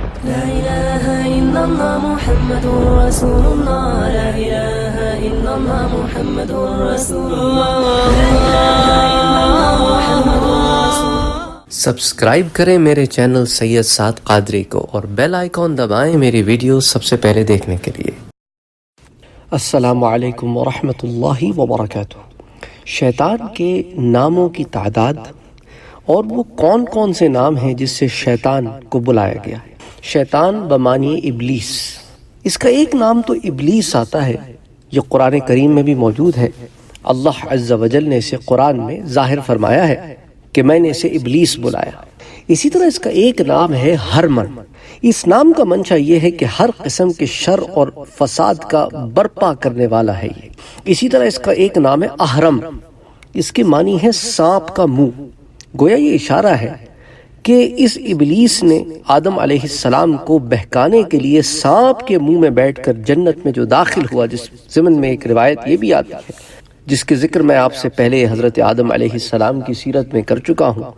لا إله إلا الله محمد رسول الله لا إله إلا الله محمد رسول الله لا إله إلا الله محمد رسول الله. سبسکرائب کریں میرے چینل سید سعد قادری کو اور بیل آئیکن دبائیں میری ویڈیو سب سے پہلے دیکھنے کے لیے. السلام علیکم ورحمۃ اللہ وبرکاتہ. شیطان کے ناموں کی تعداد اور وہ کون کون سے نام ہیں جس سے شیطان کو بلایا گیا ہے. شیطان بمعنی ابلیس، اس کا ایک نام تو ابلیس آتا ہے، یہ قرآن کریم میں بھی موجود ہے. اللہ عز و جل نے اسے قرآن میں ظاہر فرمایا ہے کہ میں نے اسے ابلیس بلایا. اسی طرح اس کا ایک نام ہے ہرمن. اس نام کا منشا یہ ہے کہ ہر قسم کے شر اور فساد کا برپا کرنے والا ہے یہ. اسی طرح اس کا ایک نام ہے احرم، اس کے معنی ہے سانپ کا منہ. گویا یہ اشارہ ہے کہ اس ابلیس نے آدم علیہ السلام کو بہکانے کے لیے سانپ کے منہ میں بیٹھ کر جنت میں جو داخل ہوا، جس ضمن میں ایک روایت یہ بھی آتی ہے جس کے ذکر میں آپ سے پہلے حضرت آدم علیہ السلام کی سیرت میں کر چکا ہوں.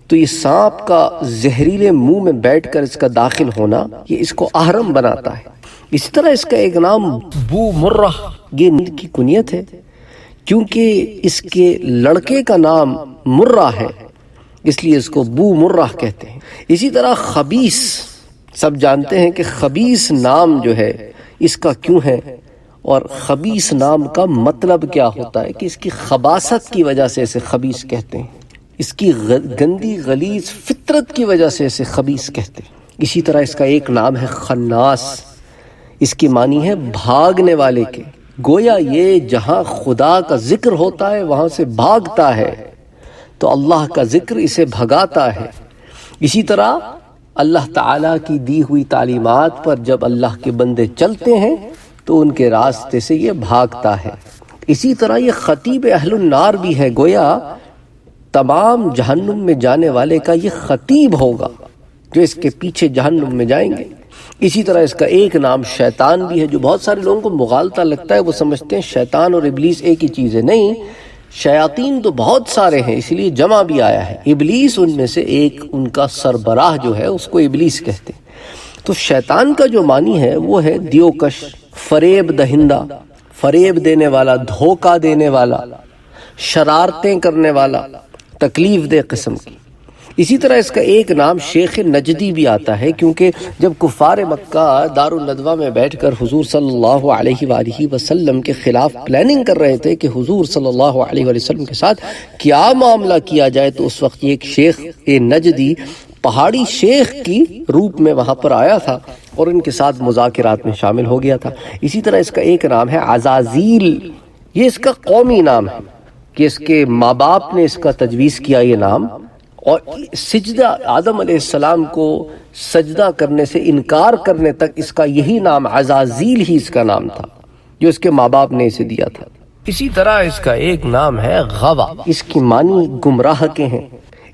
تو یہ سانپ کا زہریلے منہ میں بیٹھ کر اس کا داخل ہونا یہ اس کو احرم بناتا ہے. اسی طرح اس کا ایک نام بو مرہ، یہ ان کی کنیت ہے کیونکہ اس کے لڑکے کا نام مرہ ہے، اس لیے اس کو بو مرہ کہتے ہیں. اسی طرح خبیث، سب جانتے ہیں کہ خبیث نام جو ہے اس کا کیوں ہے، اور خبیث نام کا مطلب کیا ہوتا ہے کہ اس کی خباثت کی وجہ سے اسے خبیث کہتے ہیں، اس کی گندی غلیظ فطرت کی وجہ سے اسے خبیث کہتے ہیں. اسی طرح اس کا ایک نام ہے خناس، اس کی معنی ہے بھاگنے والے کے. گویا یہ جہاں خدا کا ذکر ہوتا ہے وہاں سے بھاگتا ہے، تو اللہ کا ذکر اسے بھگاتا ہے. اسی طرح اللہ تعالیٰ کی دی ہوئی تعلیمات پر جب اللہ کے بندے چلتے ہیں تو ان کے راستے سے یہ بھاگتا ہے. اسی طرح یہ خطیب اہل النار بھی ہے، گویا تمام جہنم میں جانے والے کا یہ خطیب ہوگا جو اس کے پیچھے جہنم میں جائیں گے. اسی طرح اس کا ایک نام شیطان بھی ہے، جو بہت سارے لوگوں کو مغالطہ لگتا ہے، وہ سمجھتے ہیں شیطان اور ابلیس ایک ہی چیز ہے. نہیں، شیاطین تو بہت سارے ہیں، اس لیے جمع بھی آیا ہے. ابلیس ان میں سے ایک، ان کا سربراہ جو ہے اس کو ابلیس کہتے ہیں. تو شیطان کا جو معنی ہے وہ ہے دیوکش، فریب دہندہ، فریب دینے والا، دھوکہ دینے والا، شرارتیں کرنے والا، تکلیف دہ قسم کی. اسی طرح اس کا ایک نام شیخ نجدی بھی آتا ہے، کیونکہ جب کفار مکہ دار الندوہ میں بیٹھ کر حضور صلی اللہ علیہ وآلہ وسلم کے خلاف پلاننگ کر رہے تھے کہ حضور صلی اللہ علیہ وآلہ وسلم کے ساتھ کیا معاملہ کیا جائے، تو اس وقت یہ ایک شیخ نجدی پہاڑی شیخ کی روپ میں وہاں پر آیا تھا اور ان کے ساتھ مذاکرات میں شامل ہو گیا تھا. اسی طرح اس کا ایک نام ہے عزازیل. یہ اس کا قومی نام ہے کہ اس کے ماں باپ نے اس کا تجویز کیا یہ نام، اور سجدہ آدم علیہ السلام کو سجدہ کرنے سے انکار کرنے تک اس کا یہی نام عزازیل ہی اس کا نام تھا جو اس کے ماں باپ نے اسے دیا تھا. اسی طرح اس کا ایک نام ہے غوا، اس کی معنی گمراہ کے ہیں.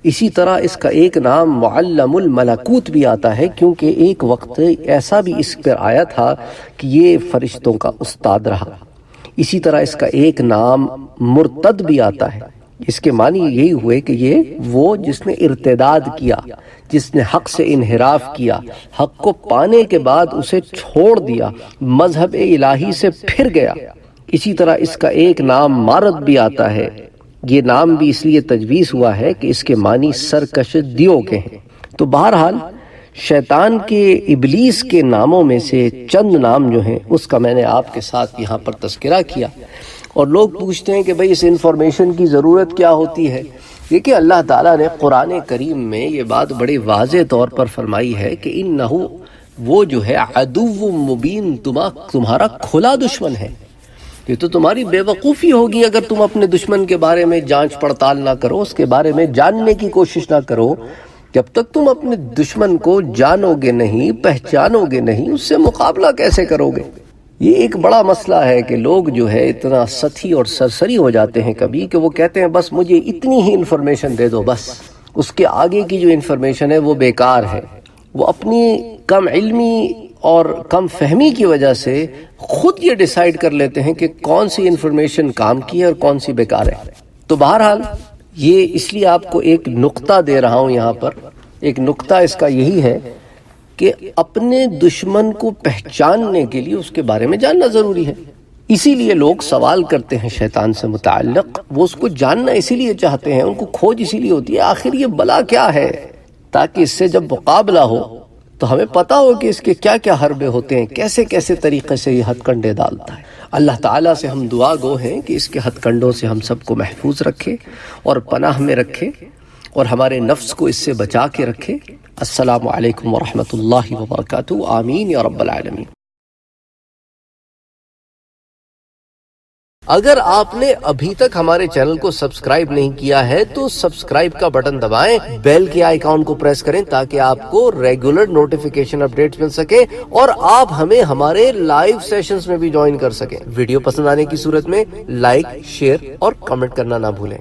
اسی طرح اس کا ایک نام معلم الملکوت بھی آتا ہے، کیونکہ ایک وقت ایسا بھی اس پر آیا تھا کہ یہ فرشتوں کا استاد رہا. اسی طرح اس کا ایک نام مرتد بھی آتا ہے. اس کے معنی یہی ہوئے کہ یہ وہ جس نے ارتداد کیا، جس نے حق سے انحراف کیا، حق کو پانے کے بعد اسے چھوڑ دیا، مذہب الہی سے پھر گیا. اسی طرح اس کا ایک نام مارد بھی آتا ہے. یہ نام بھی اس لیے تجویز ہوا ہے کہ اس کے معنی سرکش دیو کے ہیں. تو بہرحال شیطان کے ابلیس کے ناموں میں سے چند نام جو ہیں اس کا میں نے آپ کے ساتھ یہاں پر تذکرہ کیا. اور لوگ پوچھتے ہیں کہ بھئی اس انفارمیشن کی ضرورت کیا ہوتی ہے. دیکھیں اللہ تعالیٰ نے قرآن کریم میں یہ بات بڑی واضح طور پر فرمائی ہے کہ انہو، وہ جو ہے عدو مبین، تمہارا کھلا دشمن ہے. یہ تو تمہاری بے وقوفی ہوگی اگر تم اپنے دشمن کے بارے میں جانچ پڑتال نہ کرو، اس کے بارے میں جاننے کی کوشش نہ کرو. جب تک تم اپنے دشمن کو جانو گے نہیں، پہچانو گے نہیں، اس سے مقابلہ کیسے کرو گے؟ یہ ایک بڑا مسئلہ ہے کہ لوگ جو ہے اتنا سطحی اور سرسری ہو جاتے ہیں کبھی کہ وہ کہتے ہیں بس مجھے اتنی ہی انفارمیشن دے دو، بس اس کے آگے کی جو انفارمیشن ہے وہ بیکار ہے. وہ اپنی کم علمی اور کم فہمی کی وجہ سے خود یہ ڈیسائیڈ کر لیتے ہیں کہ کون سی انفارمیشن کام کی ہے اور کون سی بیکار ہے. تو بہرحال یہ اس لیے آپ کو ایک نقطہ دے رہا ہوں یہاں پر. ایک نقطہ اس کا یہی ہے کہ اپنے دشمن کو پہچاننے کے لیے اس کے بارے میں جاننا ضروری ہے۔ اسی لیے لوگ سوال کرتے ہیں شیطان سے متعلق، وہ اس کو جاننا اسی لیے چاہتے ہیں، ان کو کھوج اسی لیے ہوتی ہے آخر یہ بلا کیا ہے، تاکہ اس سے جب مقابلہ ہو تو ہمیں پتہ ہو کہ اس کے کیا کیا حربے ہوتے ہیں، کیسے کیسے طریقے سے یہ ہتھ کنڈے ڈالتا ہے۔ اللہ تعالیٰ سے ہم دعا گو ہیں کہ اس کے ہتھ کنڈوں سے ہم سب کو محفوظ رکھے اور پناہ میں رکھے اور ہمارے نفس کو اس سے بچا کے رکھے۔ السلام علیکم ورحمۃ اللہ وبرکاتہ۔ آمین یا رب العالمین۔ اگر آپ نے ابھی تک ہمارے چینل کو سبسکرائب نہیں کیا ہے تو سبسکرائب کا بٹن دبائیں، بیل کے آئیکن کو پریس کریں تاکہ آپ کو ریگولر نوٹیفیکیشن اپڈیٹس مل سکے اور آپ ہمیں ہمارے لائیو سیشنز میں بھی جوائن کر سکیں۔ ویڈیو پسند آنے کی صورت میں لائک، شیئر اور کمنٹ کرنا نہ بھولیں۔